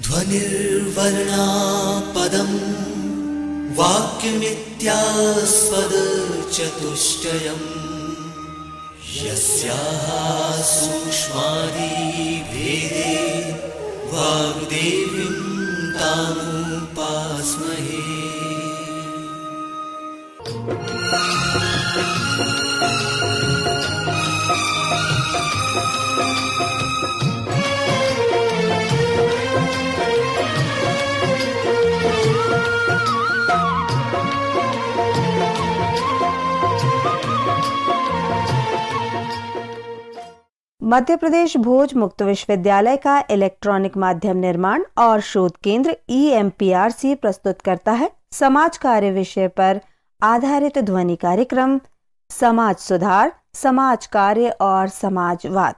ध्वनिर्वर्णा पदं वाक्यमित्यास्पदचतुष्टयम् यस्याः सूक्ष्मादिभेदे वाग्देवीं तामुपास्महे। मध्य प्रदेश भोज मुक्त विश्वविद्यालय का इलेक्ट्रॉनिक माध्यम निर्माण और शोध केंद्र EMPRC प्रस्तुत करता है समाज कार्य विषय पर आधारित ध्वनि कार्यक्रम समाज सुधार, समाज कार्य और समाजवाद।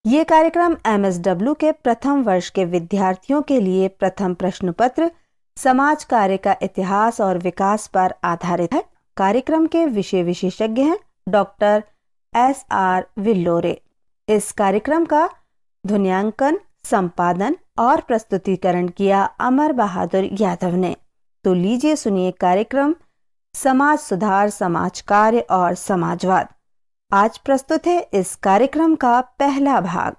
ये कार्यक्रम MSW के प्रथम वर्ष के विद्यार्थियों के लिए प्रथम प्रश्न पत्र समाज कार्य का इतिहास और विकास पर आधारित है। कार्यक्रम के विषय विशेषज्ञ हैं डॉक्टर SR विल्लोरे। इस कार्यक्रम का ध्वन्यांकन, संपादन और प्रस्तुतिकरण किया अमर बहादुर यादव ने। तो लीजिए सुनिए कार्यक्रम समाज सुधार, समाज कार्य और समाजवाद। आज प्रस्तुत है इस कार्यक्रम का पहला भाग।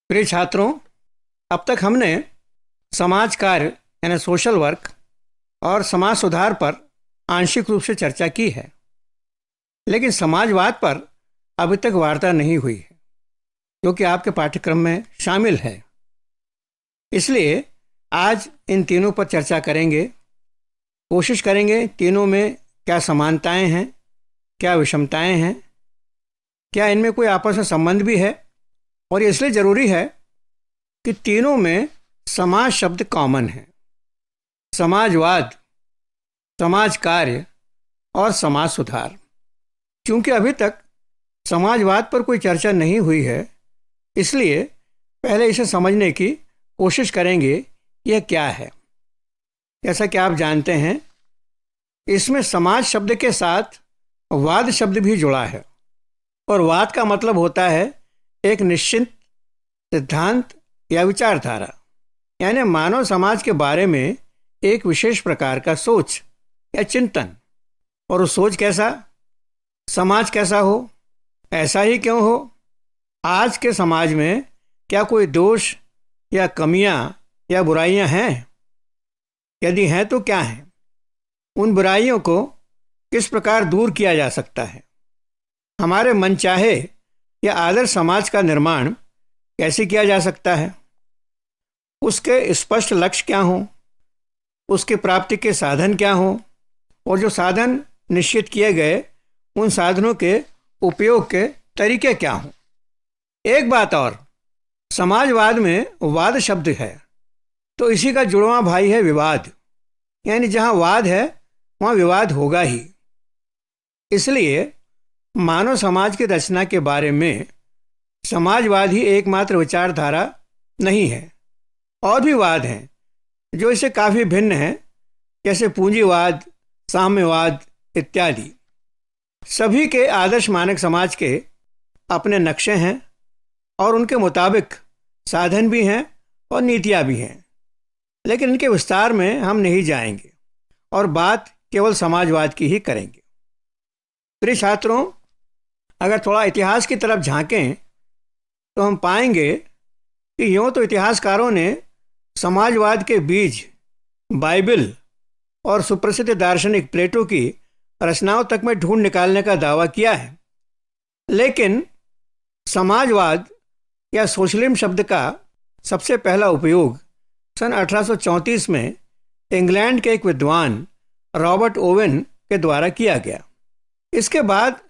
प्रिय छात्रों, अब तक हमने समाज कार्य यानी सोशल वर्क और समाज सुधार पर आंशिक रूप से चर्चा की है, लेकिन समाजवाद पर अभी तक वार्ता नहीं हुई है, जो कि आपके पाठ्यक्रम में शामिल है। इसलिए आज इन तीनों पर चर्चा करेंगे। कोशिश करेंगे तीनों में क्या समानताएं हैं, क्या विषमताएं हैं, क्या इनमें कोई आपस में संबंध भी है। और ये इसलिए ज़रूरी है कि तीनों में समाज शब्द कॉमन है। समाजवाद, समाज कार्य और समाज सुधार। क्योंकि अभी तक समाजवाद पर कोई चर्चा नहीं हुई है, इसलिए पहले इसे समझने की कोशिश करेंगे यह क्या है। जैसा कि आप जानते हैं, इसमें समाज शब्द के साथ वाद शब्द भी जुड़ा है, और वाद का मतलब होता है एक निश्चित सिद्धांत या विचारधारा, यानी मानव समाज के बारे में एक विशेष प्रकार का सोच या चिंतन। और वो सोच कैसा, समाज कैसा हो, ऐसा ही क्यों हो, आज के समाज में क्या कोई दोष या कमियां या बुराइयां हैं, यदि हैं तो क्या हैं, उन बुराइयों को किस प्रकार दूर किया जा सकता है, हमारे मनचाहे या आदर्श समाज का निर्माण कैसे किया जा सकता है, उसके स्पष्ट लक्ष्य क्या हों, उसकी प्राप्ति के साधन क्या हों, और जो साधन निश्चित किए गए उन साधनों के उपयोग के तरीके क्या हों। एक बात और, समाजवाद में वाद शब्द है तो इसी का जुड़वां भाई है विवाद, यानी जहां वाद है वहां विवाद होगा ही। इसलिए मानव समाज की रचना के बारे में समाजवाद ही एकमात्र विचारधारा नहीं है, और भी वाद हैं जो इससे काफ़ी भिन्न हैं, जैसे पूंजीवाद, साम्यवाद इत्यादि। सभी के आदर्श मानक समाज के अपने नक्शे हैं और उनके मुताबिक साधन भी हैं और नीतियाँ भी हैं, लेकिन इनके विस्तार में हम नहीं जाएंगे और बात केवल समाजवाद की ही करेंगे। प्रिय छात्रों, अगर थोड़ा इतिहास की तरफ झांकें तो हम पाएंगे कि यूँ तो इतिहासकारों ने समाजवाद के बीज बाइबिल और सुप्रसिद्ध दार्शनिक प्लेटो की रचनाओं तक में ढूंढ निकालने का दावा किया है, लेकिन समाजवाद या सोशलिज्म शब्द का सबसे पहला उपयोग सन 1834 में इंग्लैंड के एक विद्वान रॉबर्ट ओवेन के द्वारा किया गया। इसके बाद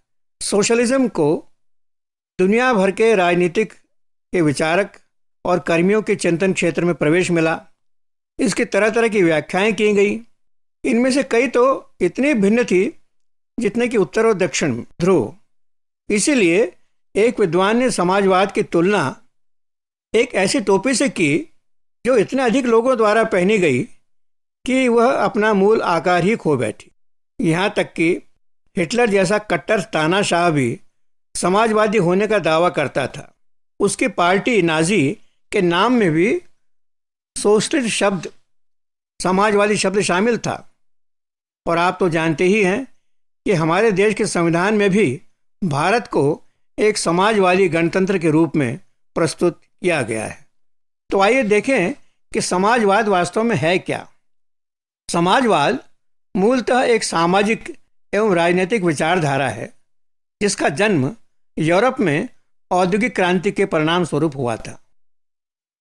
सोशलिज्म को दुनिया भर के राजनीतिक के विचारक और कर्मियों के चिंतन क्षेत्र में प्रवेश मिला। इसकी तरह तरह की व्याख्याएं की गई। इनमें से कई तो इतनी भिन्न थी जितने कि उत्तर और दक्षिण ध्रुव। इसीलिए एक विद्वान ने समाजवाद की तुलना एक ऐसी टोपी से की जो इतने अधिक लोगों द्वारा पहनी गई कि वह अपना मूल आकार ही खो बैठी। यहाँ तक कि हिटलर जैसा कट्टर तानाशाह भी समाजवादी होने का दावा करता था। उसकी पार्टी नाजी के नाम में भी सोशलिस्ट शब्द, समाजवादी शब्द शामिल था। और आप तो जानते ही हैं कि हमारे देश के संविधान में भी भारत को एक समाजवादी गणतंत्र के रूप में प्रस्तुत किया गया है। तो आइए देखें कि समाजवाद वास्तव में है क्या। समाजवाद मूलतः एक सामाजिक एवं राजनीतिक विचारधारा है जिसका जन्म यूरोप में औद्योगिक क्रांति के परिणाम स्वरूप हुआ था।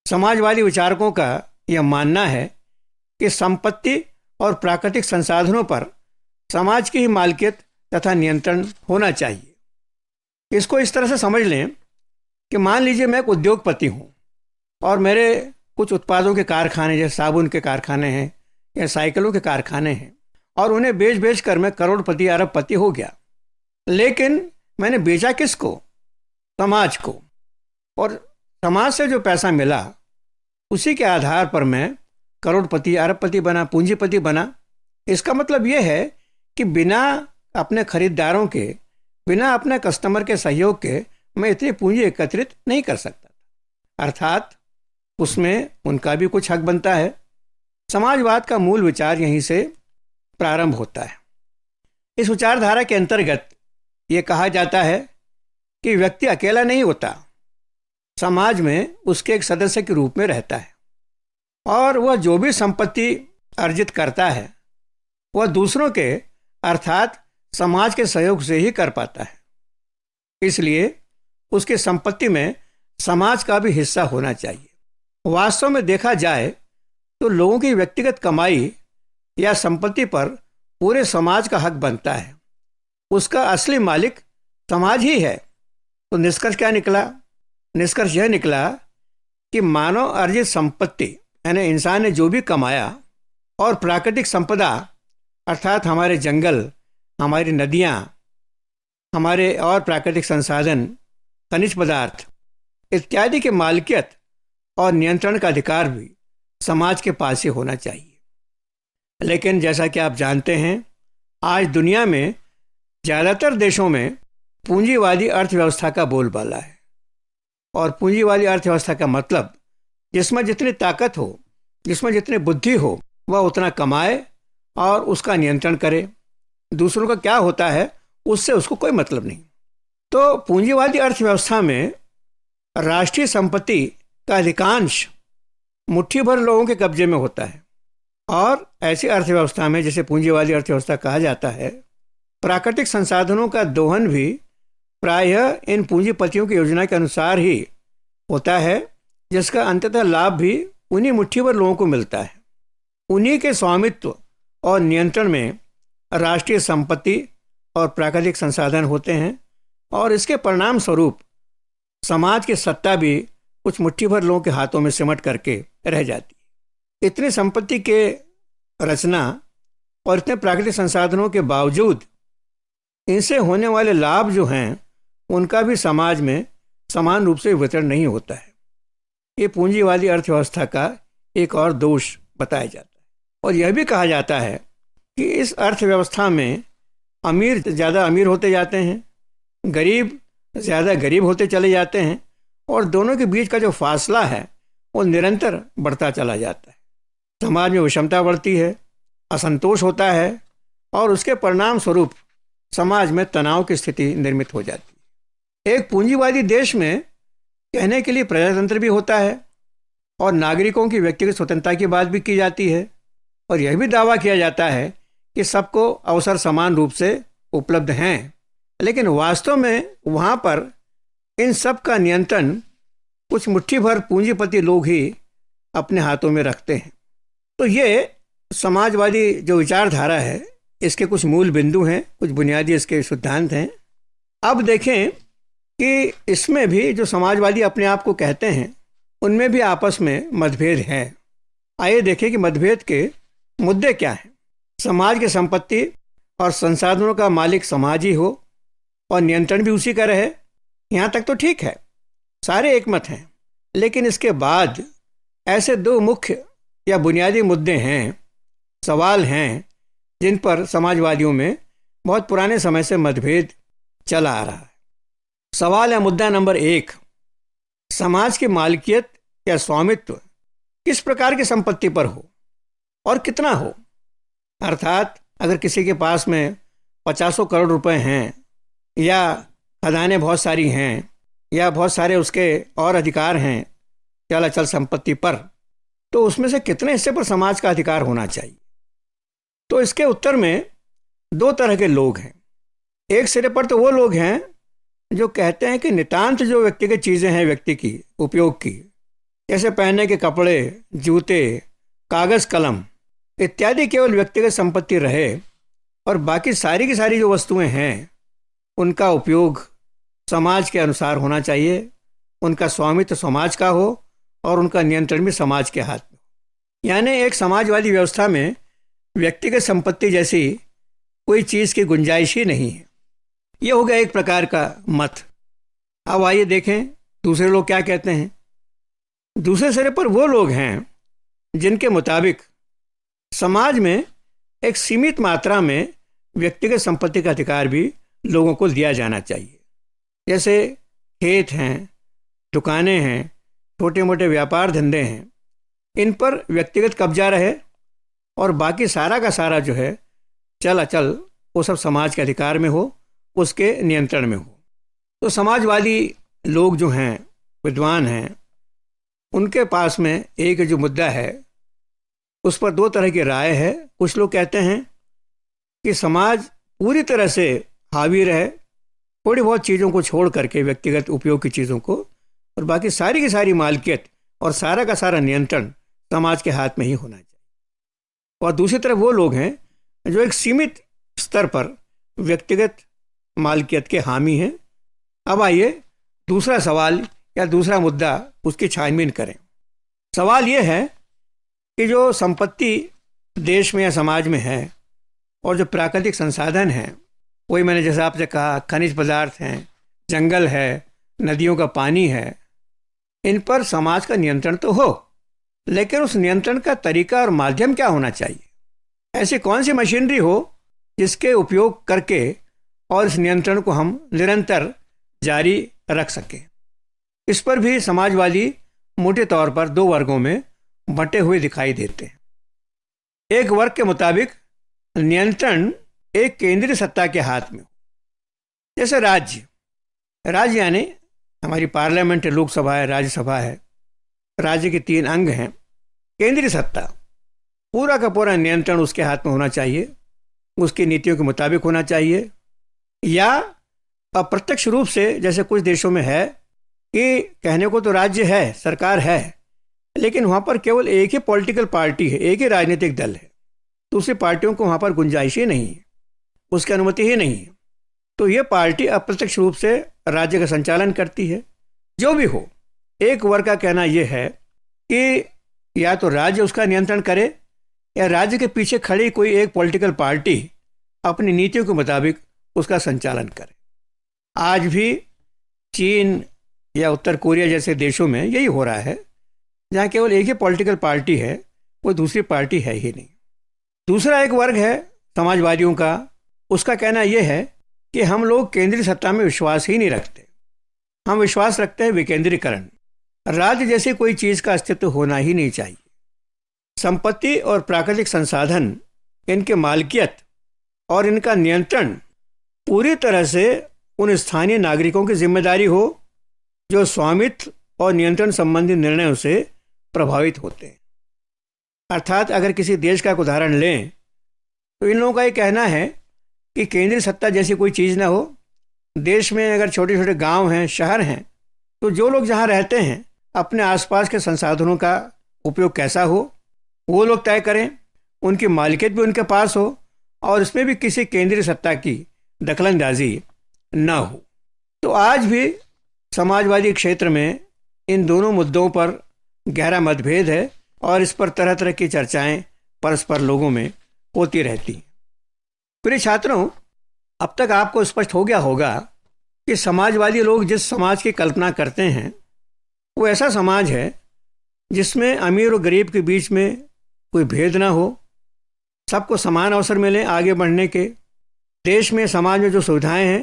समाजवादी विचारकों का यह मानना है कि संपत्ति और प्राकृतिक संसाधनों पर समाज की ही मालिकियत तथा नियंत्रण होना चाहिए। इसको इस तरह से समझ लें कि मान लीजिए मैं एक उद्योगपति हूँ और मेरे कुछ उत्पादों के कारखाने, जैसे साबुन के कारखाने हैं या साइकिलों के कारखाने हैं, और उन्हें बेच कर मैं करोड़पति अरबपति हो गया। लेकिन मैंने बेचा किसको? समाज को। और समाज से जो पैसा मिला उसी के आधार पर मैं करोड़पति अरबपति बना, पूंजीपति बना। इसका मतलब यह है कि बिना अपने खरीदारों के, बिना अपने कस्टमर के सहयोग के मैं इतनी पूंजी एकत्रित नहीं कर सकता था। अर्थात उसमें उनका भी कुछ हक बनता है। समाजवाद का मूल विचार यहीं से प्रारंभ होता है। इस विचारधारा के अंतर्गत ये कहा जाता है कि व्यक्ति अकेला नहीं होता, समाज में उसके एक सदस्य के रूप में रहता है और वह जो भी संपत्ति अर्जित करता है वह दूसरों के अर्थात समाज के सहयोग से ही कर पाता है। इसलिए उसकी संपत्ति में समाज का भी हिस्सा होना चाहिए। वास्तव में देखा जाए तो लोगों की व्यक्तिगत कमाई या संपत्ति पर पूरे समाज का हक बनता है। उसका असली मालिक समाज ही है। तो निष्कर्ष क्या निकला? निष्कर्ष यह निकला कि मानव अर्जित संपत्ति यानी इंसान ने जो भी कमाया और प्राकृतिक संपदा अर्थात हमारे जंगल, हमारी नदियाँ, हमारे और प्राकृतिक संसाधन, खनिज पदार्थ इत्यादि के मालिकियत और नियंत्रण का अधिकार भी समाज के पास ही होना चाहिए। लेकिन जैसा कि आप जानते हैं, आज दुनिया में ज़्यादातर देशों में पूंजीवादी अर्थव्यवस्था का बोलबाला है। और पूंजीवादी अर्थव्यवस्था का मतलब जिसमें जितनी ताकत हो, जिसमें जितनी बुद्धि हो, वह उतना कमाए और उसका नियंत्रण करे। दूसरों का क्या होता है उससे उसको कोई मतलब नहीं। तो पूंजीवादी अर्थव्यवस्था में राष्ट्रीय संपत्ति का अधिकांश मुट्ठी भर लोगों के कब्जे में होता है। और ऐसी अर्थव्यवस्था में, जिसे पूंजीवादी अर्थव्यवस्था कहा जाता है, प्राकृतिक संसाधनों का दोहन भी प्रायः इन पूंजीपतियों की योजना के अनुसार ही होता है, जिसका अंततः लाभ भी उन्हीं मुट्ठी भर लोगों को मिलता है। उन्हीं के स्वामित्व और नियंत्रण में राष्ट्रीय संपत्ति और प्राकृतिक संसाधन होते हैं और इसके परिणाम स्वरूप समाज की सत्ता भी कुछ मुट्ठी भर लोगों के हाथों में सिमट करके रह जाती है। इतनी संपत्ति के रचना और इतने प्राकृतिक संसाधनों के बावजूद इनसे होने वाले लाभ जो हैं उनका भी समाज में समान रूप से वितरण नहीं होता है। ये पूंजीवादी अर्थव्यवस्था का एक और दोष बताया जाता है। और यह भी कहा जाता है कि इस अर्थव्यवस्था में अमीर ज़्यादा अमीर होते जाते हैं, गरीब ज़्यादा गरीब होते चले जाते हैं और दोनों के बीच का जो फासला है वो निरंतर बढ़ता चला जाता है। समाज में विषमता बढ़ती है, असंतोष होता है और उसके परिणाम स्वरूप समाज में तनाव की स्थिति निर्मित हो जाती है। एक पूंजीवादी देश में कहने के लिए प्रजातंत्र भी होता है और नागरिकों की व्यक्तिगत स्वतंत्रता की बात भी की जाती है और यह भी दावा किया जाता है कि सबको अवसर समान रूप से उपलब्ध हैं। लेकिन वास्तव में वहाँ पर इन सब का नियंत्रण कुछ मुट्ठी भर पूंजीपति लोग ही अपने हाथों में रखते हैं। तो ये समाजवादी जो विचारधारा है इसके कुछ मूल बिंदु हैं, कुछ बुनियादी इसके सिद्धांत हैं। अब देखें कि इसमें भी जो समाजवादी अपने आप को कहते हैं उनमें भी आपस में मतभेद है। आइए देखें कि मतभेद के मुद्दे क्या हैं। समाज की संपत्ति और संसाधनों का मालिक समाज ही हो और नियंत्रण भी उसी का रहे, यहाँ तक तो ठीक है, सारे एक मत हैं। लेकिन इसके बाद ऐसे दो मुख्य या बुनियादी मुद्दे हैं, सवाल हैं, जिन पर समाजवादियों में बहुत पुराने समय से मतभेद चला आ रहा है। सवाल है मुद्दा नंबर 1, समाज की मालिकियत या स्वामित्व किस प्रकार की संपत्ति पर हो और कितना हो। अर्थात अगर किसी के पास में 50 करोड़ रुपए हैं या खदानें बहुत सारी हैं या बहुत सारे उसके और अधिकार हैं चल अचल संपत्ति पर, तो उसमें से कितने हिस्से पर समाज का अधिकार होना चाहिए। तो इसके उत्तर में दो तरह के लोग हैं। एक सिरे पर तो वो लोग हैं जो कहते हैं कि नितांत जो व्यक्तिगत चीज़ें हैं व्यक्ति की उपयोग की, जैसे पहनने के कपड़े, जूते, कागज़, कलम इत्यादि केवल व्यक्तिगत संपत्ति रहे और बाकी सारी की सारी जो वस्तुएं हैं उनका उपयोग समाज के अनुसार होना चाहिए, उनका स्वामित्व समाज का हो और उनका नियंत्रण भी समाज के हाथ में। यानी एक समाजवादी व्यवस्था में व्यक्तिगत संपत्ति जैसी कोई चीज़ की गुंजाइश ही नहीं है। ये हो गया एक प्रकार का मत। अब आइए देखें दूसरे लोग क्या कहते हैं। दूसरे सिरे पर वो लोग हैं जिनके मुताबिक समाज में एक सीमित मात्रा में व्यक्तिगत संपत्ति का अधिकार भी लोगों को दिया जाना चाहिए। जैसे खेत हैं, दुकानें हैं, छोटे मोटे व्यापार धंधे हैं, इन पर व्यक्तिगत कब्जा रहे और बाकी सारा का सारा जो है चल अचल वो सब समाज के अधिकार में हो, उसके नियंत्रण में हो। तो समाजवादी लोग जो हैं, विद्वान हैं, उनके पास में एक जो मुद्दा है उस पर दो तरह की राय है। कुछ लोग कहते हैं कि समाज पूरी तरह से हावी रहे, थोड़ी बहुत चीज़ों को छोड़ करके व्यक्तिगत उपयोग की चीज़ों को, और बाकी सारी की सारी मालिकियत और सारा का सारा नियंत्रण समाज के हाथ में ही होना चाहिए। और दूसरी तरफ वो लोग हैं जो एक सीमित स्तर पर व्यक्तिगत मालिकियत के हामी हैं। अब आइए दूसरा सवाल या दूसरा मुद्दा उसकी छानबीन करें। सवाल ये है कि जो संपत्ति देश में या समाज में है और जो प्राकृतिक संसाधन हैं, वही मैंने जैसे आपसे कहा खनिज पदार्थ हैं, जंगल है, नदियों का पानी है, इन पर समाज का नियंत्रण तो हो, लेकिन उस नियंत्रण का तरीका और माध्यम क्या होना चाहिए। ऐसी कौन सी मशीनरी हो जिसके उपयोग करके और इस नियंत्रण को हम निरंतर जारी रख सकें। इस पर भी समाजवादी मोटे तौर पर दो वर्गों में बंटे हुए दिखाई देते हैं। एक वर्ग के मुताबिक नियंत्रण एक केंद्रीय सत्ता के हाथ में हो, जैसे राज्य यानी हमारी पार्लियामेंट है, लोकसभा है, राज्यसभा है, राज्य के 3 अंग हैं। केंद्रीय सत्ता पूरा का पूरा नियंत्रण उसके हाथ में होना चाहिए, उसकी नीतियों के मुताबिक होना चाहिए, या अप्रत्यक्ष रूप से जैसे कुछ देशों में है कि कहने को तो राज्य है, सरकार है, लेकिन वहाँ पर केवल एक ही पॉलिटिकल पार्टी है, एक ही राजनीतिक दल है, दूसरी पार्टियों को वहाँ पर गुंजाइश ही नहीं है, उसकी अनुमति ही नहीं है। तो ये पार्टी अप्रत्यक्ष रूप से राज्य का संचालन करती है। जो भी हो, एक वर्ग का कहना यह है कि या तो राज्य उसका नियंत्रण करे या राज्य के पीछे खड़ी कोई एक पॉलिटिकल पार्टी अपनी नीतियों के मुताबिक उसका संचालन करे। आज भी चीन या उत्तर कोरिया जैसे देशों में यही हो रहा है, जहाँ केवल एक ही पॉलिटिकल पार्टी है, कोई दूसरी पार्टी है ही नहीं। दूसरा एक वर्ग है समाजवादियों का, उसका कहना यह है कि हम लोग केंद्रीय सत्ता में विश्वास ही नहीं रखते, हम विश्वास रखते हैं विकेंद्रीकरण। राज्य जैसी कोई चीज़ का अस्तित्व होना ही नहीं चाहिए। संपत्ति और प्राकृतिक संसाधन, इनके मालिकियत और इनका नियंत्रण पूरी तरह से उन स्थानीय नागरिकों की जिम्मेदारी हो जो स्वामित्व और नियंत्रण संबंधी निर्णयों से प्रभावित होते हैं। अर्थात अगर किसी देश का एक उदाहरण लें तो इन लोगों का ये कहना है कि केंद्रीय सत्ता जैसी कोई चीज़ ना हो। देश में अगर छोटे छोटे गांव हैं, शहर हैं, तो जो लोग जहां रहते हैं अपने आसपास के संसाधनों का उपयोग कैसा हो वो लोग तय करें, उनकी मालिकियत भी उनके पास हो और इसमें भी किसी केंद्रीय सत्ता की दखलंदाजी ना हो। तो आज भी समाजवादी क्षेत्र में इन दोनों मुद्दों पर गहरा मतभेद है और इस पर तरह तरह की चर्चाएं परस्पर लोगों में होती रहती हैं। प्रिय छात्रों, अब तक आपको स्पष्ट हो गया होगा कि समाजवादी लोग जिस समाज की कल्पना करते हैं वो वो ऐसा समाज है जिसमें अमीर और गरीब के बीच में कोई भेद ना हो, सबको समान अवसर मिले आगे बढ़ने के, देश में समाज में जो सुविधाएं हैं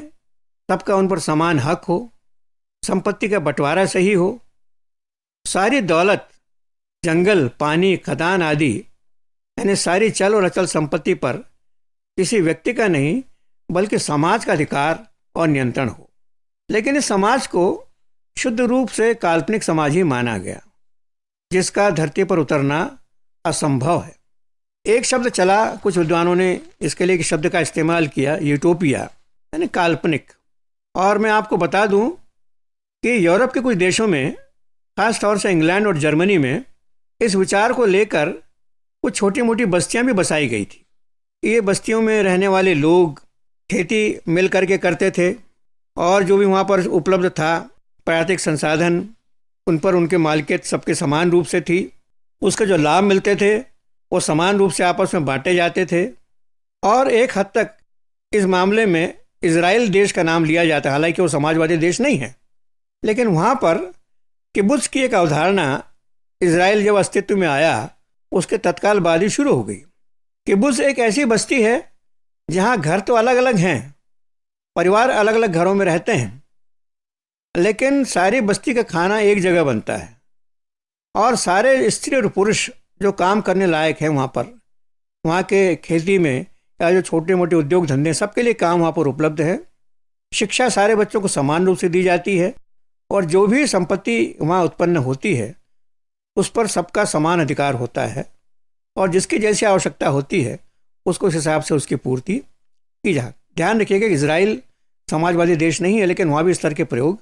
सबका उन पर समान हक हो, संपत्ति का बंटवारा सही हो, सारी दौलत, जंगल, पानी, खदान आदि यानी सारी चल और अचल संपत्ति पर किसी व्यक्ति का नहीं बल्कि समाज का अधिकार और नियंत्रण हो। लेकिन इस समाज को शुद्ध रूप से काल्पनिक समाज ही माना गया, जिसका धरती पर उतरना असंभव है। एक शब्द चला, कुछ विद्वानों ने इसके लिए एक शब्द का इस्तेमाल किया, यूटोपिया यानी काल्पनिक। और मैं आपको बता दूं कि यूरोप के कुछ देशों में, खास तौर से इंग्लैंड और जर्मनी में, इस विचार को लेकर कुछ छोटी मोटी बस्तियां भी बसाई गई थी। ये बस्तियों में रहने वाले लोग खेती मिल करके करते थे और जो भी वहाँ पर उपलब्ध था प्राकृतिक संसाधन, उन पर उनके मालिकियत सबके समान रूप से थी। उसके जो लाभ मिलते थे वो समान रूप से आपस में बांटे जाते थे। और एक हद तक इस मामले में इजराइल देश का नाम लिया जाता है, हालांकि वो समाजवादी देश नहीं है। लेकिन वहाँ पर किबुत्ज की एक अवधारणा इजराइल जब अस्तित्व में आया उसके तत्काल बाद ही शुरू हो गई। किबुत्ज एक ऐसी बस्ती है जहाँ घर तो अलग अलग हैं, परिवार अलग अलग घरों में रहते हैं, लेकिन सारी बस्ती का खाना एक जगह बनता है और सारे स्त्री और पुरुष जो काम करने लायक हैं वहाँ पर, वहाँ के खेती में या जो छोटे मोटे उद्योग धंधे, सबके लिए काम वहाँ पर उपलब्ध है। शिक्षा सारे बच्चों को समान रूप से दी जाती है और जो भी संपत्ति वहाँ उत्पन्न होती है उस पर सबका समान अधिकार होता है और जिसकी जैसी आवश्यकता होती है उसको उस हिसाब से उसकी पूर्ति की जाए। ध्यान रखिएगा कि इजराइल समाजवादी देश नहीं है, लेकिन वहाँ भी इस तरह के प्रयोग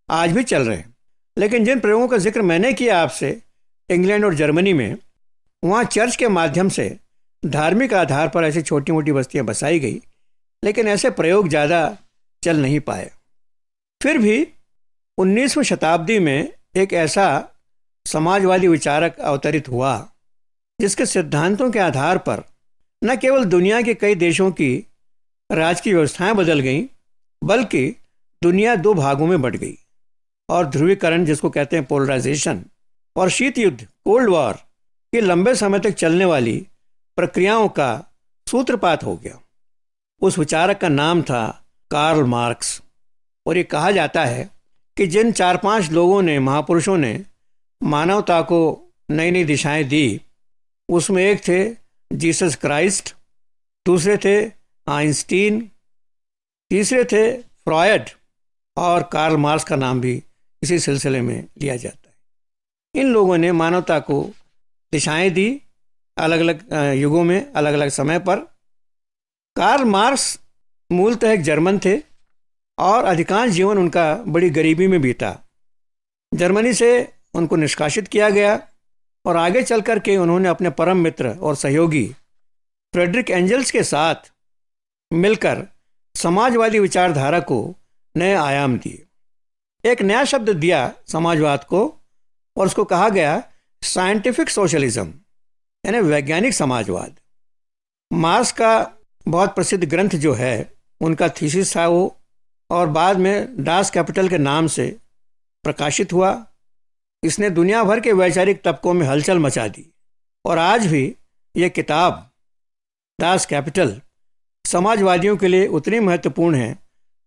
आज भी चल रहे हैं। लेकिन जिन प्रयोगों का जिक्र मैंने किया आपसे इंग्लैंड और जर्मनी में, वहाँ चर्च के माध्यम से धार्मिक आधार पर ऐसी छोटी मोटी बस्तियाँ बसाई गई, लेकिन ऐसे प्रयोग ज़्यादा चल नहीं पाए। फिर भी 19वीं शताब्दी में एक ऐसा समाजवादी विचारक अवतरित हुआ जिसके सिद्धांतों के आधार पर न केवल दुनिया के कई देशों की राजकीय व्यवस्थाएं बदल गईं, बल्कि दुनिया दो भागों में बंट गई और ध्रुवीकरण, जिसको कहते हैं पोलराइजेशन, और शीत युद्ध, कोल्ड वॉर की लंबे समय तक चलने वाली प्रक्रियाओं का सूत्रपात हो गया। उस विचारक का नाम था कार्ल मार्क्स और ये कहा जाता है कि जिन 4-5 लोगों ने, महापुरुषों ने मानवता को नई नई दिशाएं दी, उसमें एक थे जीसस क्राइस्ट, दूसरे थे आइंस्टीन, तीसरे थे फ्रॉयड और कार्ल मार्क्स का नाम भी इसी सिलसिले में लिया जाता है। इन लोगों ने मानवता को दिशाएं दी अलग अलग युगों में, अलग अलग समय पर। कार्ल मार्क्स मूलतः एक जर्मन थे और अधिकांश जीवन उनका बड़ी गरीबी में बीता। जर्मनी से उनको निष्कासित किया गया और आगे चल कर के उन्होंने अपने परम मित्र और सहयोगी फ्रेडरिक एंजल्स के साथ मिलकर समाजवादी विचारधारा को नए आयाम दिए। एक नया शब्द दिया समाजवाद को और उसको कहा गया साइंटिफिक सोशलिज्म यानी वैज्ञानिक समाजवाद। मार्क्स का बहुत प्रसिद्ध ग्रंथ जो है उनका थीसिस था वो, और बाद में डास कैपिटल के नाम से प्रकाशित हुआ। इसने दुनिया भर के वैचारिक तबकों में हलचल मचा दी और आज भी ये किताब डास कैपिटल समाजवादियों के लिए उतनी महत्वपूर्ण है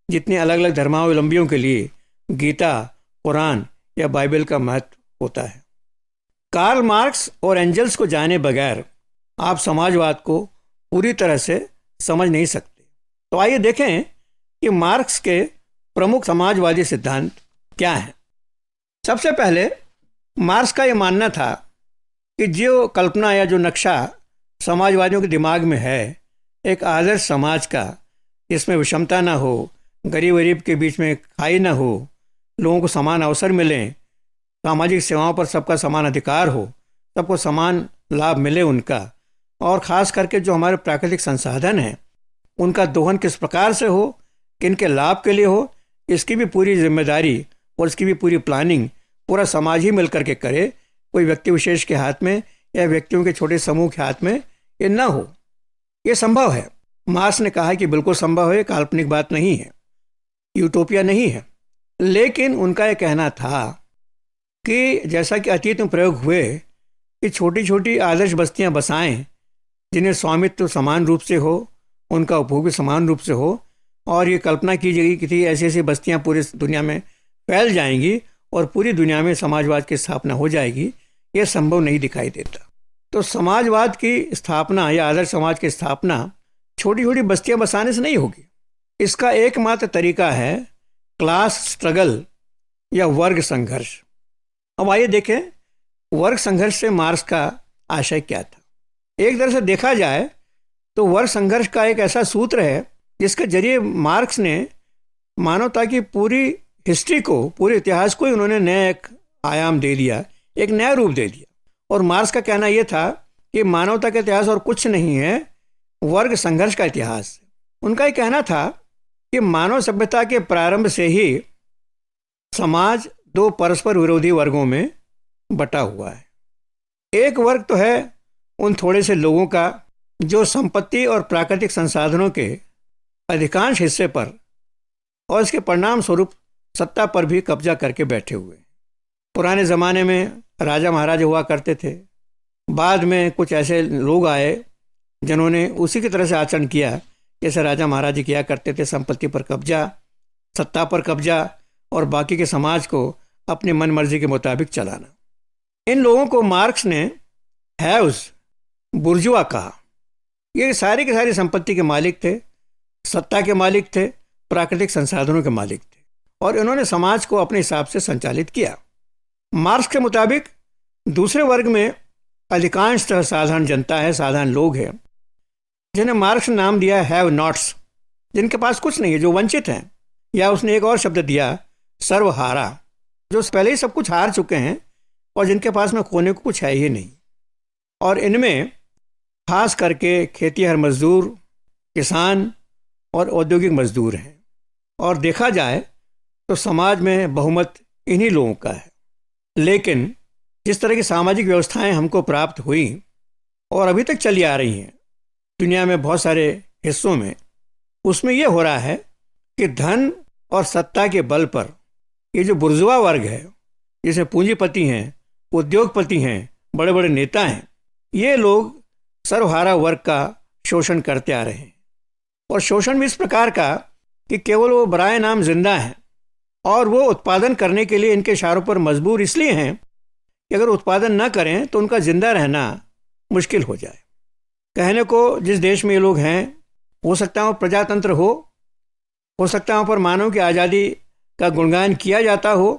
जितनी अलग अलग धर्मावलंबियों के लिए गीता, कुरान या बाइबल का महत्व होता है। कार्ल मार्क्स और एंजल्स को जाने बगैर आप समाजवाद को पूरी तरह से समझ नहीं सकते। तो आइए देखें कि मार्क्स के प्रमुख समाजवादी सिद्धांत क्या हैं। सबसे पहले मार्क्स का यह मानना था कि जो कल्पना या जो नक्शा समाजवादियों के दिमाग में है एक आदर्श समाज का, जिसमें विषमता ना हो, गरीब गरीब के बीच में खाई ना हो, लोगों को समान अवसर मिलें, सामाजिक सेवाओं पर सबका समान अधिकार हो, सबको समान लाभ मिले उनका, और ख़ास करके जो हमारे प्राकृतिक संसाधन हैं उनका दोहन किस प्रकार से हो, किनके लाभ के लिए हो, इसकी भी पूरी जिम्मेदारी और इसकी भी पूरी प्लानिंग पूरा समाज ही मिल करके करे। कोई व्यक्ति विशेष के हाथ में या व्यक्तियों के छोटे समूह के हाथ में ये ना हो। ये संभव है। मार्क्स ने कहा कि बिल्कुल संभव है, काल्पनिक बात नहीं है, यूटोपिया नहीं है। लेकिन उनका ये कहना था कि जैसा कि अतीत में प्रयोग हुए कि छोटी छोटी आदर्श बस्तियां बसाएं जिन्हें स्वामित्व समान रूप से हो, उनका उपभोग भी समान रूप से हो, और ये कल्पना की जाएगी कि थी ऐसी ऐसी बस्तियां पूरी दुनिया में फैल जाएंगी और पूरी दुनिया में समाजवाद की स्थापना हो जाएगी, ये संभव नहीं दिखाई देता। तो समाजवाद की स्थापना या आदर्श समाज की स्थापना छोटी छोटी बस्तियां बसाने से नहीं होगी। इसका एकमात्र तरीका है क्लास स्ट्रगल या वर्ग संघर्ष। अब आइए देखें वर्ग संघर्ष से मार्क्स का आशय क्या था। एक तरह से देखा जाए तो वर्ग संघर्ष का एक ऐसा सूत्र है जिसके जरिए मार्क्स ने मानवता की पूरी हिस्ट्री को, पूरे इतिहास को ही उन्होंने नया एक आयाम दे दिया, एक नया रूप दे दिया। और मार्क्स का कहना यह था कि मानवता का इतिहास और कुछ नहीं है, वर्ग संघर्ष का इतिहास। उनका ये कहना था कि मानव सभ्यता के प्रारंभ से ही समाज दो परस्पर विरोधी वर्गों में बटा हुआ है। एक वर्ग तो है उन थोड़े से लोगों का जो संपत्ति और प्राकृतिक संसाधनों के अधिकांश हिस्से पर और इसके परिणाम स्वरूप सत्ता पर भी कब्जा करके बैठे हुए। पुराने ज़माने में राजा महाराजा हुआ करते थे, बाद में कुछ ऐसे लोग आए जिन्होंने उसी की तरह से आचरण किया जैसे राजा महाराजा किया करते थे, संपत्ति पर कब्जा, सत्ता पर कब्जा और बाकी के समाज को अपनी मन मर्जी के मुताबिक चलाना। इन लोगों को मार्क्स ने हैव्स, बुर्जुआ कहा। ये सारी की सारी संपत्ति के मालिक थे, सत्ता के मालिक थे, प्राकृतिक संसाधनों के मालिक थे, और इन्होंने समाज को अपने हिसाब से संचालित किया। मार्क्स के मुताबिक दूसरे वर्ग में अधिकांशतः साधारण जनता है, साधारण लोग हैं, जिन्हें मार्क्स ने नाम दिया हैव नॉट्स, जिनके पास कुछ नहीं है, जो वंचित हैं, या उसने एक और शब्द दिया सर्वहारा, जो पहले ही सब कुछ हार चुके हैं और जिनके पास में खोने को कुछ है ही नहीं। और इनमें खास करके खेतीहर मजदूर, किसान और औद्योगिक मजदूर हैं। और देखा जाए तो समाज में बहुमत इन्हीं लोगों का है। लेकिन जिस तरह की सामाजिक व्यवस्थाएं हमको प्राप्त हुई और अभी तक चली आ रही हैं दुनिया में बहुत सारे हिस्सों में, उसमें यह हो रहा है कि धन और सत्ता के बल पर ये जो बुर्जुआ वर्ग है, जिसमें पूंजीपति हैं, उद्योगपति हैं, बड़े बड़े नेता हैं, ये लोग सर्वहारा वर्ग का शोषण करते आ रहे हैं। और शोषण भी इस प्रकार का कि केवल वो बराए नाम जिंदा हैं और वो उत्पादन करने के लिए इनके इशारों पर मजबूर इसलिए हैं कि अगर उत्पादन न करें तो उनका जिंदा रहना मुश्किल हो जाए। कहने को जिस देश में ये लोग हैं, हो सकता है वो प्रजातंत्र हो सकता है वहाँ पर मानव की आज़ादी का गुणगान किया जाता हो,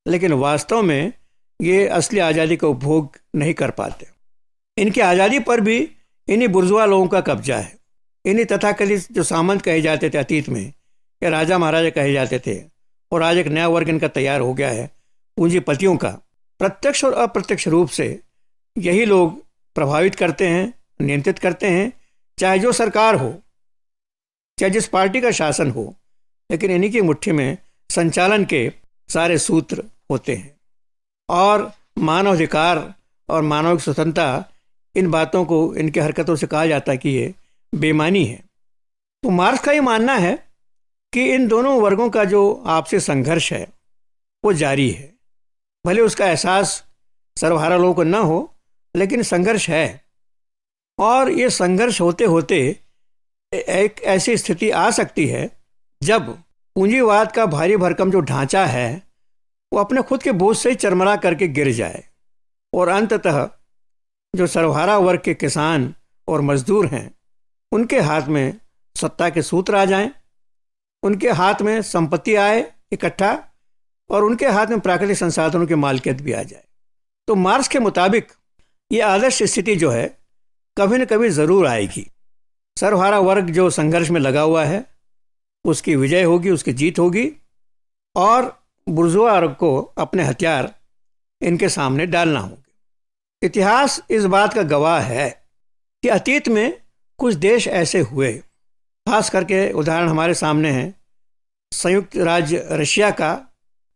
लेकिन वास्तव में ये असली आज़ादी का उपभोग नहीं कर पाते। इनकी आज़ादी पर भी इन्हीं बुर्जुआ लोगों का कब्जा है। इन्हीं तथाकथित जो सामंत कहे जाते थे अतीत में, या राजा महाराजा कहे जाते थे, और आज एक नया वर्ग इनका तैयार हो गया है, पूंजीपतियों का। प्रत्यक्ष और अप्रत्यक्ष रूप से यही लोग प्रभावित करते हैं, नियंत्रित करते हैं, चाहे जो सरकार हो, चाहे जिस पार्टी का शासन हो, लेकिन इन्हीं की मुट्ठी में संचालन के सारे सूत्र होते हैं। और मानवाधिकार और मानव की स्वतंत्रता, इन बातों को, इनकी हरकतों से कहा जाता है कि ये बेईमानी है। तो मार्क्स का ये मानना है कि इन दोनों वर्गों का जो आपसी संघर्ष है वो जारी है। भले उसका एहसास सर्वहारा लोगों को न हो, लेकिन संघर्ष है। और ये संघर्ष होते होते एक ऐसी स्थिति आ सकती है जब पूंजीवाद का भारी भरकम जो ढांचा है वो अपने खुद के बोझ से ही चरमरा करके गिर जाए, और अंततः जो सर्वहारा वर्ग के किसान और मजदूर हैं उनके हाथ में सत्ता के सूत्र आ जाएं, उनके हाथ में संपत्ति आए इकट्ठा, और उनके हाथ में प्राकृतिक संसाधनों की मालिकियत भी आ जाए। तो मार्क्स के मुताबिक ये आदर्श स्थिति जो है कभी न कभी ज़रूर आएगी। सर्वहारा वर्ग जो संघर्ष में लगा हुआ है उसकी विजय होगी, उसकी जीत होगी, और बुर्जुआ वर्ग को अपने हथियार इनके सामने डालना होगा। इतिहास इस बात का गवाह है कि अतीत में कुछ देश ऐसे हुए, खास करके उदाहरण हमारे सामने है संयुक्त राज्य रशिया का,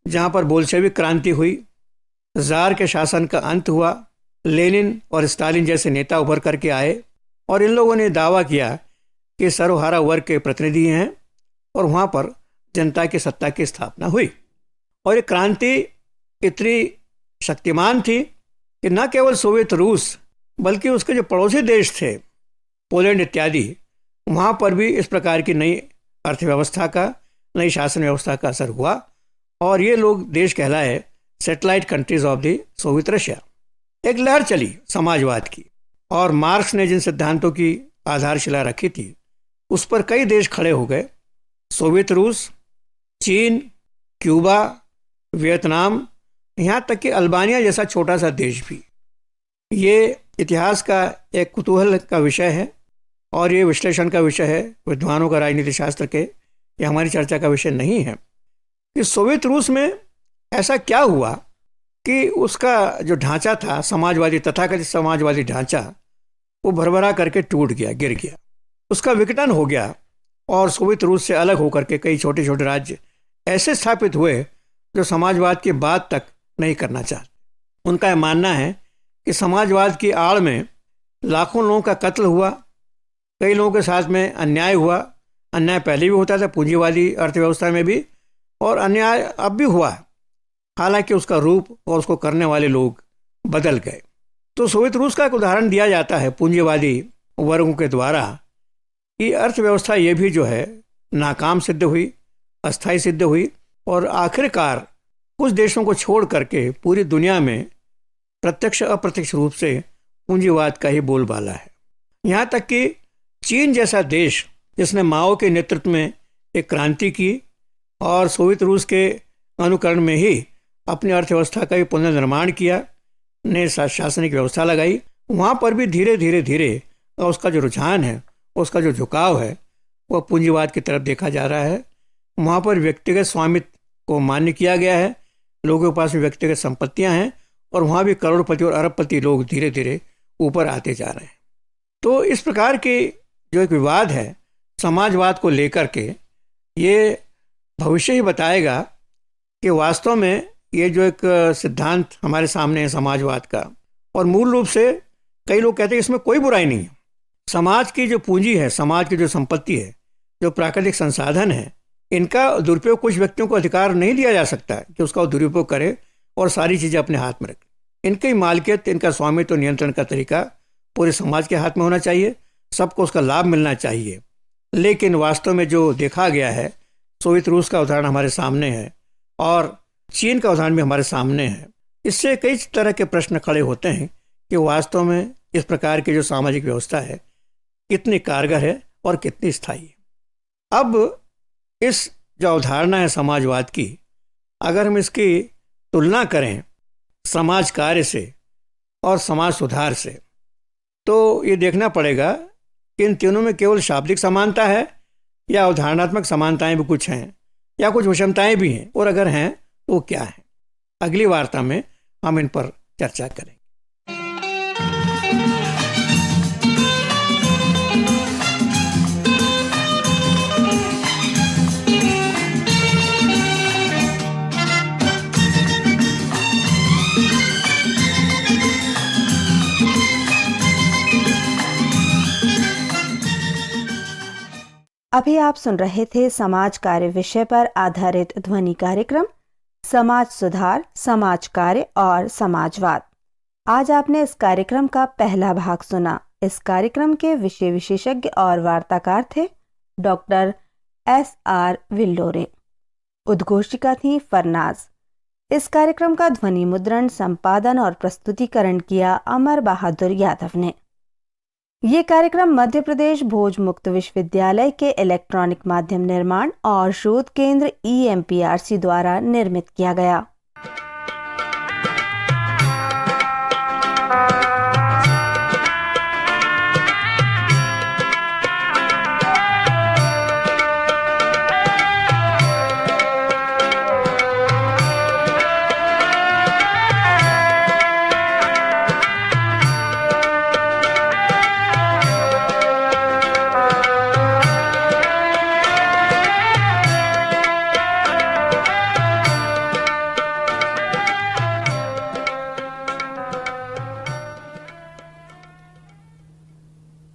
जहाँ पर बोल्शेविक क्रांति हुई, ज़ार के शासन का अंत हुआ, लेनिन और स्टालिन जैसे नेता उभर करके आए, और इन लोगों ने दावा किया कि सर्वहारा वर्ग के प्रतिनिधि हैं, और वहाँ पर जनता की सत्ता की स्थापना हुई। और ये क्रांति इतनी शक्तिमान थी कि न केवल सोवियत रूस बल्कि उसके जो पड़ोसी देश थे, पोलैंड इत्यादि, वहाँ पर भी इस प्रकार की नई अर्थव्यवस्था का, नई शासन व्यवस्था का असर हुआ और ये लोग देश कहलाए satellite countries of the Soviet Russia. एक लहर चली समाजवाद की और मार्क्स ने जिन सिद्धांतों की आधारशिला रखी थी उस पर कई देश खड़े हो गए। सोवियत रूस, चीन, क्यूबा, वियतनाम, यहाँ तक कि अल्बानिया जैसा छोटा सा देश भी। ये इतिहास का एक कुतूहल का विषय है और ये विश्लेषण का विषय है विद्वानों का, राजनीति शास्त्र के। ये हमारी चर्चा का विषय नहीं है कि सोवियत रूस में ऐसा क्या हुआ कि उसका जो ढांचा था समाजवादी, तथाकथित समाजवादी ढांचा, वो भरभरा करके टूट गया, गिर गया, उसका विघटन हो गया और सोवियत रूस से अलग होकर के कई छोटे छोटे राज्य ऐसे स्थापित हुए जो समाजवाद की बात तक नहीं करना चाहते। उनका यह मानना है कि समाजवाद की आड़ में लाखों लोगों का कत्ल हुआ, कई लोगों के साथ में अन्याय हुआ। अन्याय पहले भी होता था पूंजीवादी अर्थव्यवस्था में भी, और अन्याय अब भी हुआ, हालांकि उसका रूप और उसको करने वाले लोग बदल गए। तो सोवियत रूस का एक उदाहरण दिया जाता है पूंजीवादी वर्गों के द्वारा कि अर्थव्यवस्था ये भी जो है नाकाम सिद्ध हुई, अस्थायी सिद्ध हुई और आखिरकार कुछ देशों को छोड़ करके पूरी दुनिया में प्रत्यक्ष अप्रत्यक्ष रूप से पूंजीवाद का ही बोलबाला है। यहाँ तक कि चीन जैसा देश जिसने माओ के नेतृत्व में एक क्रांति की और सोवियत रूस के अनुकरण में ही अपनी अर्थव्यवस्था का भी पुनर्निर्माण किया, ने शासनिक व्यवस्था लगाई, वहाँ पर भी धीरे धीरे धीरे उसका जो रुझान है, उसका जो झुकाव है, वह पूंजीवाद की तरफ देखा जा रहा है। वहाँ पर व्यक्तिगत स्वामित्व को मान्य किया गया है, लोगों के पास भी व्यक्तिगत संपत्तियाँ हैं और वहाँ भी करोड़पति और अरबपति लोग धीरे धीरे ऊपर आते जा रहे हैं। तो इस प्रकार के जो एक विवाद है समाजवाद को लेकर के, ये भविष्य ही बताएगा कि वास्तव में ये जो एक सिद्धांत हमारे सामने है समाजवाद का, और मूल रूप से कई लोग कहते हैं इसमें कोई बुराई नहीं है। समाज की जो पूंजी है, समाज की जो संपत्ति है, जो प्राकृतिक संसाधन है, इनका दुरुपयोग कुछ व्यक्तियों को अधिकार नहीं दिया जा सकता कि उसका दुरुपयोग करे और सारी चीज़ें अपने हाथ में रखे। इनकी मालिकियत, इनका स्वामित्व, नियंत्रण का तरीका पूरे समाज के हाथ में होना चाहिए, सबको उसका लाभ मिलना चाहिए। लेकिन वास्तव में जो देखा गया है, सोवियत रूस का उदाहरण हमारे सामने है और चीन का उदाहरण भी हमारे सामने है, इससे कई तरह के प्रश्न खड़े होते हैं कि वास्तव में इस प्रकार की जो सामाजिक व्यवस्था है कितनी कारगर है और कितनी स्थायी है। अब इस जो अवधारणा है समाजवाद की, अगर हम इसकी तुलना करें समाज कार्य से और समाज सुधार से, तो ये देखना पड़ेगा कि इन तीनों में केवल शाब्दिक समानता है या अवधारणात्मक समानताएं भी कुछ हैं या कुछ विषमताएं भी हैं, और अगर हैं तो वो क्या है। अगली वार्ता में हम इन पर चर्चा करेंगे। अभी आप सुन रहे थे समाज कार्य विषय पर आधारित ध्वनि कार्यक्रम समाज सुधार, समाज कार्य और समाजवाद। आज आपने इस कार्यक्रम का पहला भाग सुना। इस कार्यक्रम के विषय विशेषज्ञ और वार्ताकार थे डॉक्टर S.R. विल्लोरे। उद्घोषिका थी फरनाज। इस कार्यक्रम का ध्वनि मुद्रण, संपादन और प्रस्तुतिकरण किया अमर बहादुर यादव ने। ये कार्यक्रम मध्य प्रदेश भोज मुक्त विश्वविद्यालय के इलेक्ट्रॉनिक माध्यम निर्माण और शोध केंद्र EMPRC द्वारा निर्मित किया गया।